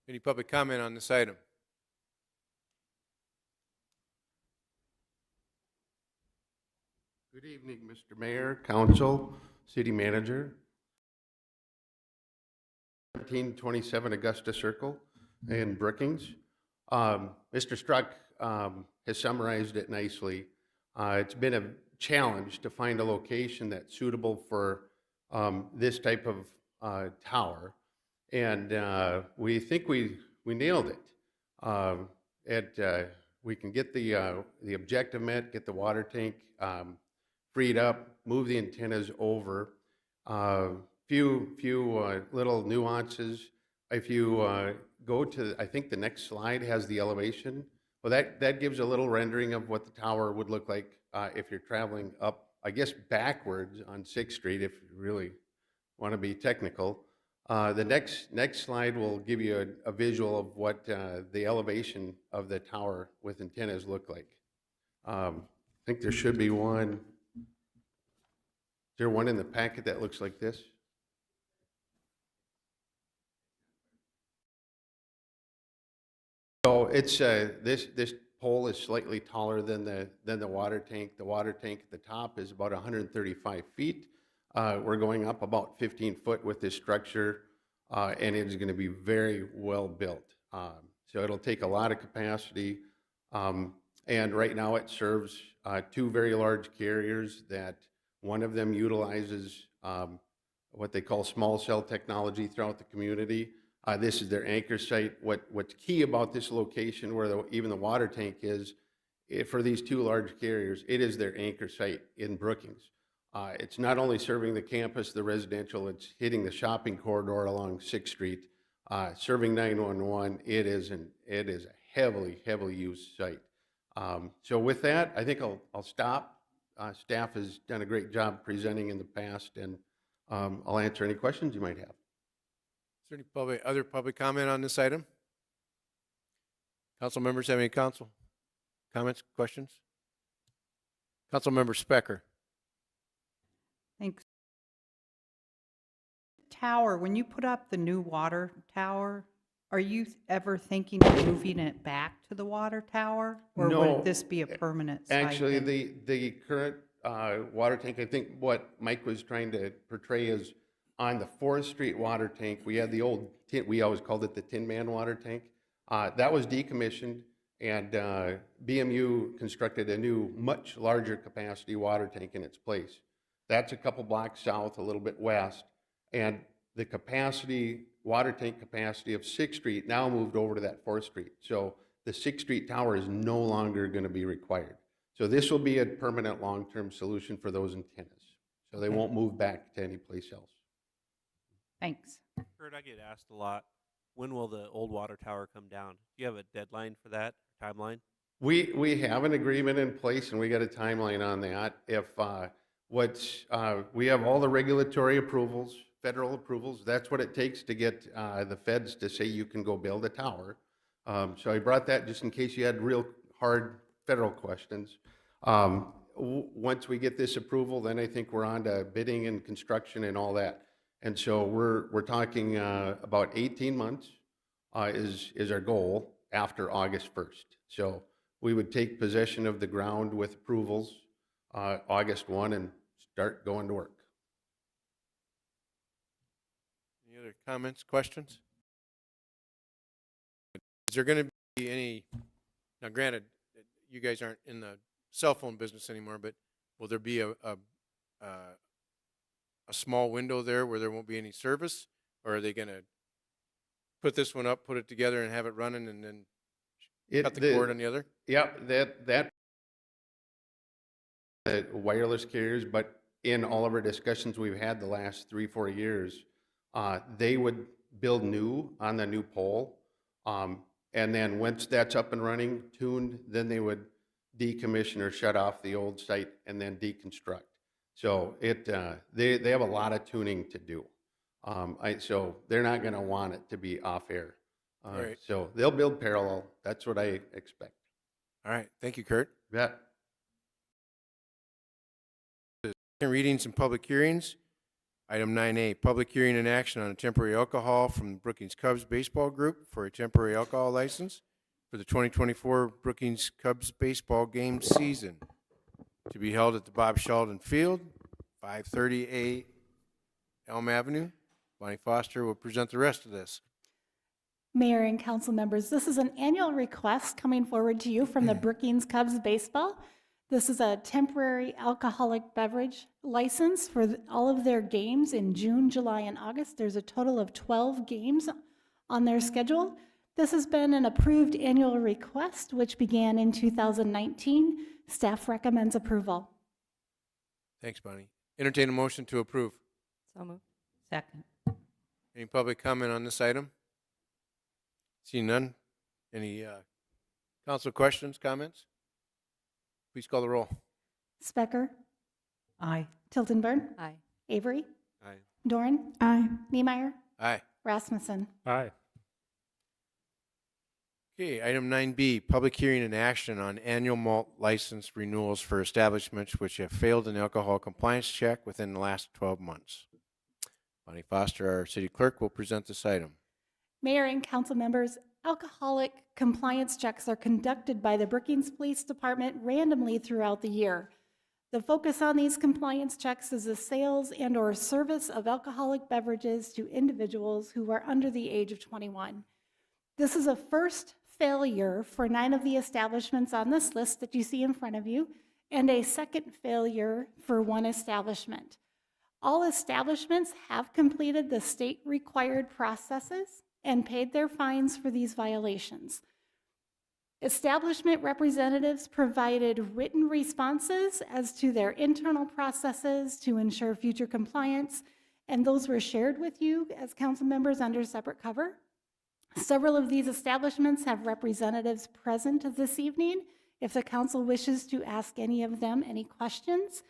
Any public comment on this item? Good evening, Mr. Mayor, Council, City Manager. 1727 Augusta Circle in Brookings. Mr. Struck has summarized it nicely. It's been a challenge to find a location that's suitable for this type of tower, and we think we nailed it. We can get the objective met, get the water tank freed up, move the antennas over. Few little nuances. If you go to, I think the next slide has the elevation. Well, that gives a little rendering of what the tower would look like if you're traveling up, I guess, backwards on 6th Street, if you really want to be technical. The next slide will give you a visual of what the elevation of the tower with antennas look like. I think there should be one. Is there one in the packet that looks like this? So it's, this pole is slightly taller than the water tank. The water tank at the top is about 135 feet. We're going up about 15 foot with this structure, and it is going to be very well built. So it'll take a lot of capacity. And right now it serves two very large carriers that one of them utilizes what they call small cell technology throughout the community. This is their anchor site. What's key about this location where even the water tank is, for these two large carriers, it is their anchor site in Brookings. It's not only serving the campus, the residential, it's hitting the shopping corridor along 6th Street, serving 911. It is a heavily used site. So with that, I think I'll stop. Staff has done a great job presenting in the past, and I'll answer any questions you might have. Is there any other public comment on this item? Council members have any council comments, questions? Council member Specker. Thanks. Tower, when you put up the new water tower, are you ever thinking of moving it back to the water tower? Or No. would this be a permanent site? Actually, then? the current water tank, I think what Mike was trying to portray is on the 4th Street water tank, we had the old, we always called it the Tin Man water tank. That was decommissioned, and BMU constructed a new, much larger capacity water tank in its place. That's a couple blocks south, a little bit west, and the capacity, water tank capacity of 6th Street now moved over to that 4th Street. So the 6th Street tower is no longer going to be required. So this will be a permanent long-term solution for those antennas. So they won't move back to any place else. Thanks. Kurt, I get asked a lot, when will the old water tower come down? Do you have a deadline for that, timeline? We have an agreement in place, and we got a timeline on that. If we have all the regulatory approvals, federal approvals. That's what it takes to get the feds to say you can go build a tower. So I brought that just in case you had real hard federal questions. Once we get this approval, then I think we're on to bidding and construction and all that. And so we're talking about 18 months is our goal after August 1st. So we would take possession of the ground with approvals August 1 and start going to work. Any other comments, questions? Is there going to be any, now granted, you guys aren't in the cell phone business anymore, but will there be a small window there where there won't be any service? Or are they going to put this one up, put it together, and have it running, and then cut the cord on the other? Yeah, that wireless carriers, but in all of our discussions we've had the last 3-4 years, they would build new on the new pole, and then once that's up and running, tuned, then they would decommission or shut off the old site and then deconstruct. So they have a lot of tuning to do. So they're not going to want it to be off air. Right. So they'll build parallel. That's what I expect. All right. Thank you, Kurt. Yeah. Readings and public hearings. Item 9A, public hearing and action on a temporary alcohol from the Brookings Cubs Baseball Group for a temporary alcohol license for the 2024 Brookings Cubs baseball game season to be held at the Bob Sheldon Field, 530A Elm Avenue. Bonnie Foster will present the rest of this. Mayor and council members, this is an annual request coming forward to you from the Brookings Cubs Baseball. This is a temporary alcoholic beverage license for all of their games in June, July, and August. There's a total of 12 games on their schedule. This has been an approved annual request, which began in 2019. Staff recommends approval. Thanks, Bonnie. Entertain a motion to approve. So moved. Second. Any public comment on this item? Seeing none. Any council questions, comments? Please call the roll. Specker, Aye. Tiltonburn, Aye. Avery, Aye. Doran, Aye. Niemeyer, Aye. Rasmussen. Aye. Okay, item 9B, public hearing and action on annual malt license renewals for establishments which have failed an alcohol compliance check within the last 12 months. Bonnie Foster, our city clerk, will present this item. Mayor and council members, alcoholic compliance checks are conducted by the Brookings Police Department randomly throughout the year. The focus on these compliance checks is the sales and/or service of alcoholic beverages to individuals who are under the age of 21. This is a first failure for 9 of the establishments on this list that you see in front of you, and a second failure for 1 establishment. All establishments have completed the state-required processes and paid their fines for these violations. Establishment representatives provided written responses as to their internal processes to ensure future compliance, and those were shared with you as council members under separate cover. Several of these establishments have representatives present this evening if the council wishes to ask any of them any questions.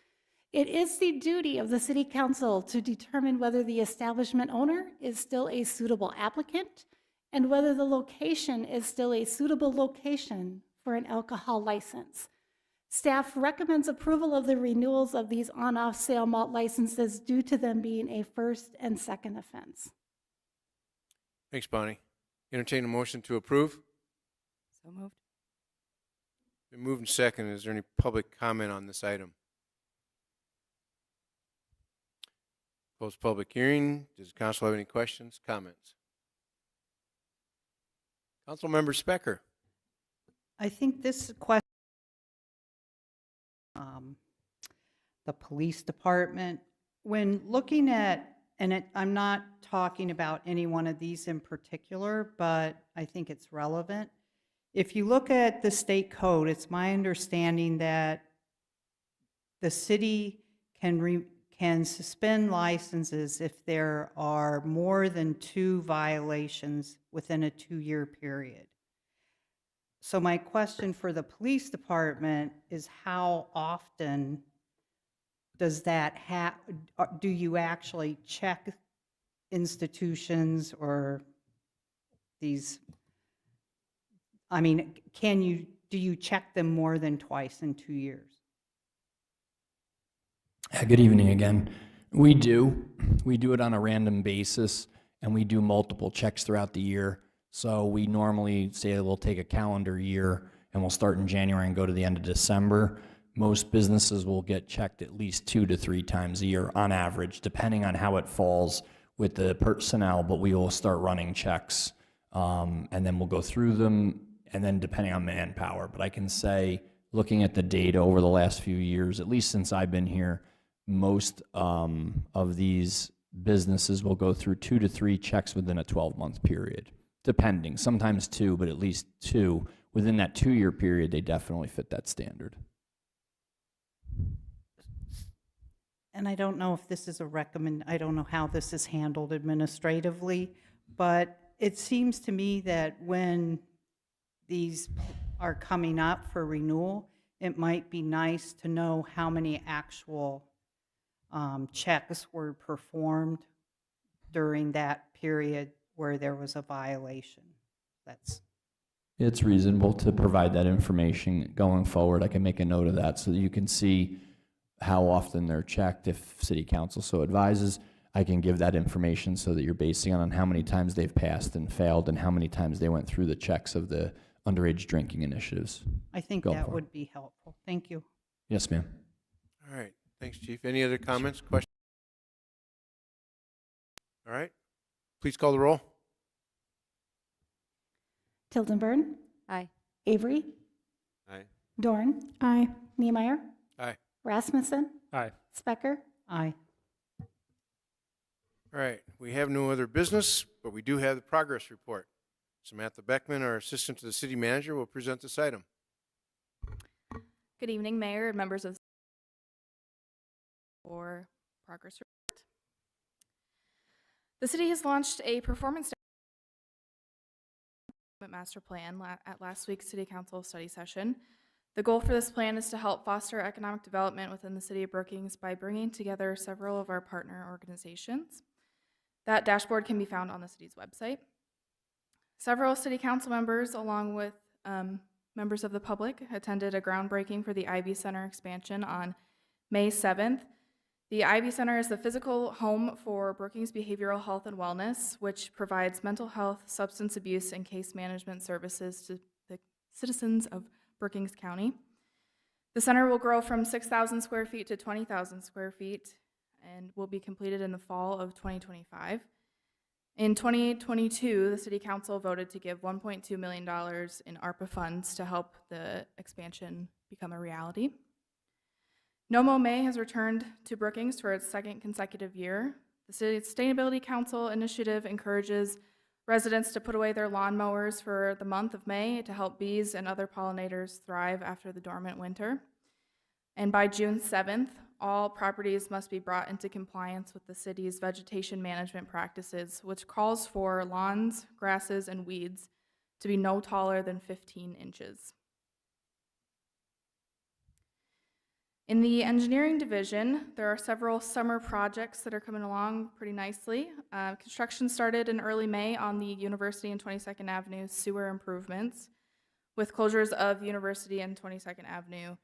It is the duty of the City Council to determine whether the establishment owner is still a suitable applicant and whether the location is still a suitable location for an alcohol license. Staff recommends approval of the renewals of these on-off sale malt licenses due to them being a first and second offense. Thanks, Bonnie. Entertain a motion to approve. So moved. Been moved and second. Is there any public comment on this item? Close public hearing. Does the council have any questions, comments? Councilmember Specker. I think this question, the police department, when looking at, and I'm not talking about any one of these in particular, but I think it's relevant. If you look at the state code, it's my understanding that the city can suspend licenses if there are more than 2 violations within a 2-year period. So my question for the police department is, how often does that do you actually check institutions or these, I mean, do you check them more than twice in 2 years? Good evening again. We do it on a random basis, and we do multiple checks throughout the year. So we normally say we'll take a calendar year and we'll start in January and go to the end of December. Most businesses will get checked at least 2 to 3 times a year on average, depending on how it falls with the personnel, but we will start running checks, and then we'll go through them, and then depending on manpower. But I can say, looking at the data over the last few years, at least since I've been here, most of these businesses will go through 2 to 3 checks within a 12-month period, depending, sometimes 2, but at least 2. Within that 2-year period, they definitely fit that standard. And I don't know if this is I don't know how this is handled administratively, but it seems to me that when these are coming up for renewal, it might be nice to know how many actual checks were performed during that period where there was a violation. It's reasonable to provide that information going forward. I can make a note of that so that you can see how often they're checked. If City Council so advises, I can give that information so that you're basing it on how many times they've passed and failed and how many times they went through the checks of the underage drinking initiatives. I think that would be helpful. Thank you. Yes, ma'am. All right. Thanks, Chief. Any other comments, questions? All right. Please call the roll. Tildenburn. Aye. Avery. Aye. Dorn. Aye. Niemeyer. Aye. Rasmussen. Aye. Specker. Aye. All right. We have no other business, but we do have the progress report. Samantha Beckman, our assistant to the city manager, will present this item. Good evening, Mayor and members of for progress report. The city has launched a performance master plan at last week's City Council study session. The goal for this plan is to help foster economic development within the city of Brookings by bringing together several of our partner organizations. That dashboard can be found on the city's website. Several city council members, along with members of the public, attended a groundbreaking for the Ivy Center expansion on May 7th The Ivy Center is the physical home for Brookings Behavioral Health and Wellness, which provides mental health, substance abuse, and case management services to the citizens of Brookings County. The center will grow from 6,000 square feet to 20,000 square feet and will be completed in the fall of 2025. In 2022, the City Council voted to give $1.2 million in ARPA funds to help the expansion become a reality. NOMO May has returned to Brookings for its second consecutive year. The City Sustainability Council initiative encourages residents to put away their lawnmowers for the month of May to help bees and other pollinators thrive after the dormant winter. And by June 7th, all properties must be brought into compliance with the city's vegetation management practices, which calls for lawns, grasses, and weeds to be no taller than 15 inches. In the engineering division, there are several summer projects that are coming along pretty nicely. Construction started in early May on the University and 22nd Avenue sewer improvements, with closures of University and 22nd Avenue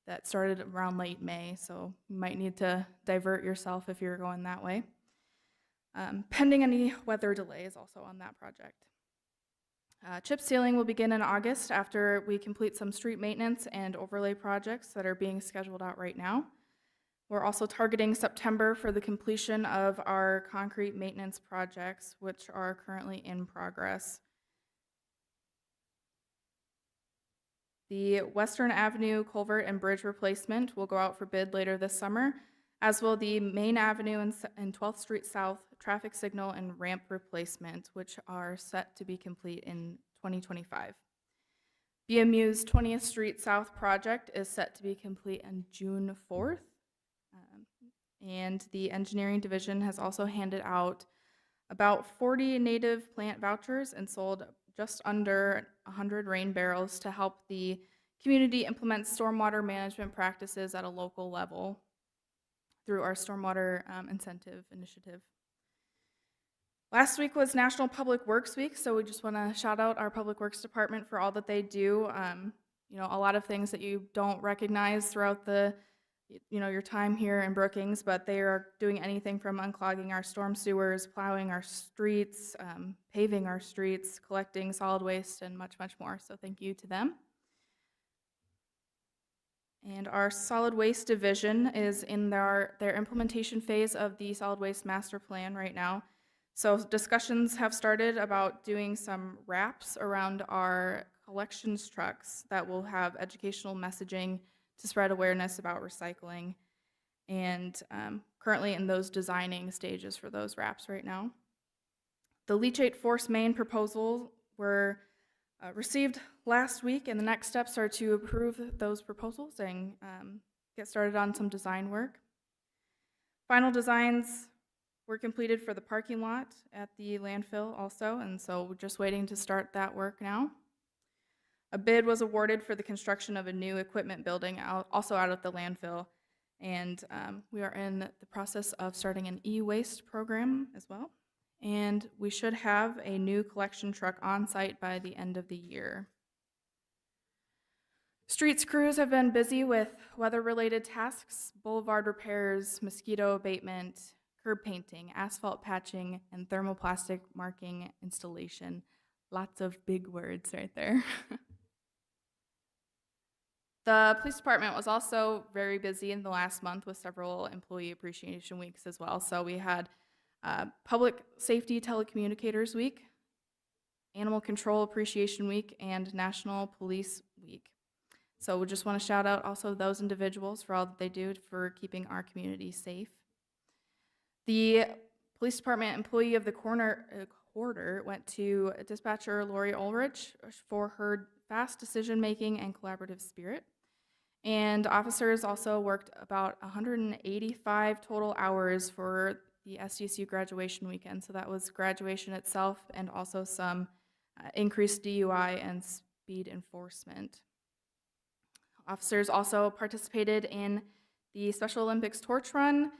that started around late May, so you might need to divert yourself if you're going that way. Pending any weather delays also on that project. Chip sealing will begin in August after we complete some street maintenance and overlay projects that are being scheduled out right now. We're also targeting September for the completion of our concrete maintenance projects, which are currently in progress. The Western Avenue culvert and bridge replacement will go out for bid later this summer, as will the Main Avenue and 12th Street South traffic signal and ramp replacement, which are set to be complete in 2025. BMU's 20th Street South project is set to be complete on June 4th. And the engineering division has also handed out about 40 native plant vouchers and sold just under 100 rain barrels to help the community implement stormwater management practices at a local level through our stormwater incentive initiative. Last week was National Public Works Week, so we just want to shout out our Public Works Department for all that they do. You know, a lot of things that you don't recognize throughout your time here in Brookings, but they are doing anything from unclogging our storm sewers, plowing our streets, paving our streets, collecting solid waste, and much, much more. So thank you to them. And our solid waste division is in their implementation phase of the solid waste master plan right now. So discussions have started about doing some wraps around our collections trucks that will have educational messaging to spread awareness about recycling. And currently in those designing stages for those wraps right now. The leachate force main proposals were received last week, and the next steps are to approve those proposals and get started on some design work. Final designs were completed for the parking lot at the landfill also, and so we're just waiting to start that work now. A bid was awarded for the construction of a new equipment building also out at the landfill, and we are in the process of starting an e-waste program as well. And we should have a new collection truck on site by the end of the year. Streets crews have been busy with weather-related tasks, boulevard repairs, mosquito abatement, curb painting, asphalt patching, and thermoplastic marking installation. Lots of big words right there. The police department was also very busy in the last month with several employee appreciation weeks as well. So we had Public Safety Telecommunicators Week, Animal Control Appreciation Week, and National Police Week. So we just want to shout out also those individuals for all that they do for keeping our community safe. The police department employee of the quarter went to dispatcher Lori Ulrich for her fast decision-making and collaborative spirit. And officers also worked about 185 total hours for the SDSU graduation weekend. So that was graduation itself and also some increased DUI and speed enforcement. Officers also participated in the Special Olympics torch run,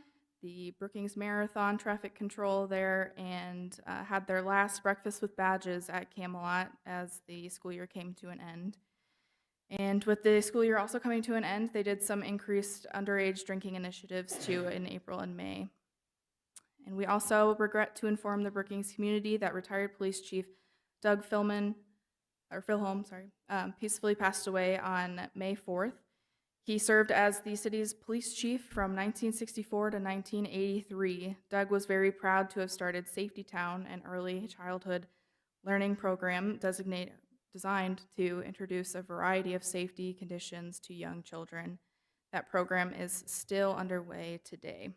the Brookings Marathon traffic control there, and had their last breakfast with badges at Camelot as the school year came to an end. And with the school year also coming to an end, they did some increased underage drinking initiatives too in April and May. And we also regret to inform the Brookings community that retired Police Chief Doug Philholm, peacefully passed away on May 4th. He served as the city's police chief from 1964 to 1983. Doug was very proud to have started Safety Town, an early childhood learning program designed to introduce a variety of safety conditions to young children. That program is still underway today.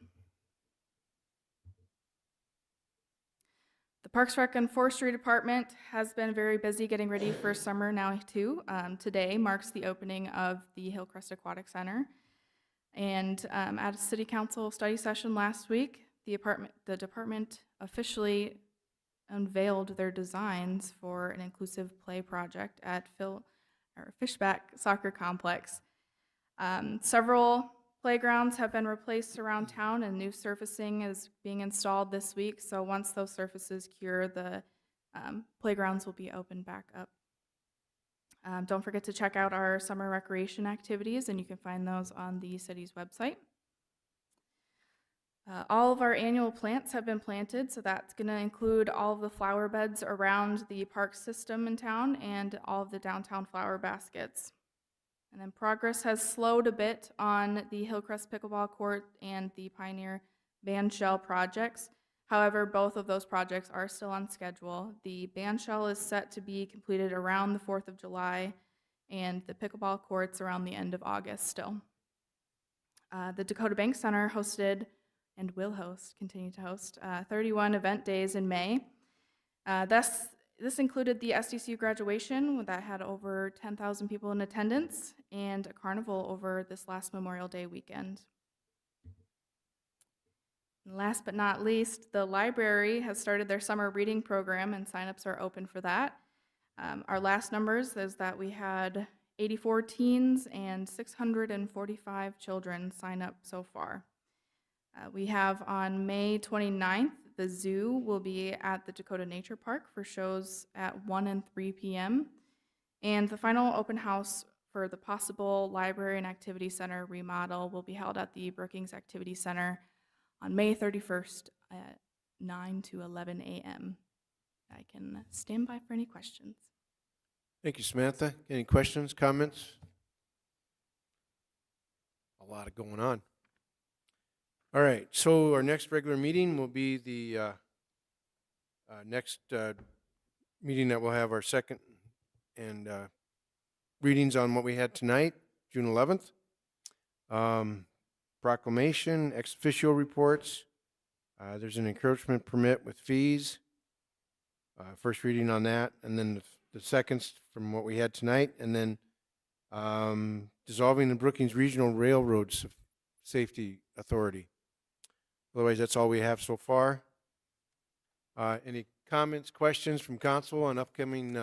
The Parks, Rec, and Forestry Department has been very busy getting ready for summer now too. Today marks the opening of the Hillcrest Aquatic Center. And at a city council study session last week, the department officially unveiled their designs for an inclusive play project at Fishback Soccer Complex. Several playgrounds have been replaced around town and new surfacing is being installed this week. So once those surfaces cure, the playgrounds will be opened back up. Don't forget to check out our summer recreation activities, and you can find those on the city's website. All of our annual plants have been planted, so that's going to include all of the flower beds around the park system in town and all of the downtown flower baskets. And then progress has slowed a bit on the Hillcrest Pickleball Court and the Pioneer Bandshell projects. However, both of those projects are still on schedule. The bandshell is set to be completed around the 4th of July, and the pickleball courts around the end of August still. The Dakota Bank Center hosted and will continue to host 31 event days in May. This included the SDCU graduation that had over 10,000 people in attendance and a carnival over this last Memorial Day weekend. And last but not least, the library has started their summer reading program and signups are open for that. Our last numbers is that we had 84 teens and 645 children sign up so far. We have on May 29th, the zoo will be at the Dakota Nature Park for shows at 1 and 3 p.m. And the final open house for the possible library and activity center remodel will be held at the Brookings Activity Center on May 31st at 9 to 11 a.m. I can stand by for any questions. Thank you, Samantha. Any questions, comments? A lot of going on. All right, so our next regular meeting will be the next meeting that we'll have our second and readings on what we had tonight, June 11th. Proclamation, ex officio reports. There's an encroachment permit with fees. First reading on that, and then the seconds from what we had tonight, and then dissolving the Brookings Regional Railroad Safety Authority. Otherwise, that's all we have so far. Any comments, questions from council on upcoming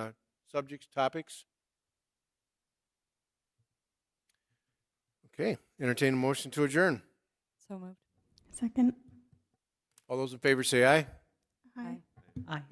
subjects, topics? Okay, entertain a motion to adjourn. So moved. Second. All those in favor say aye. Aye. Aye.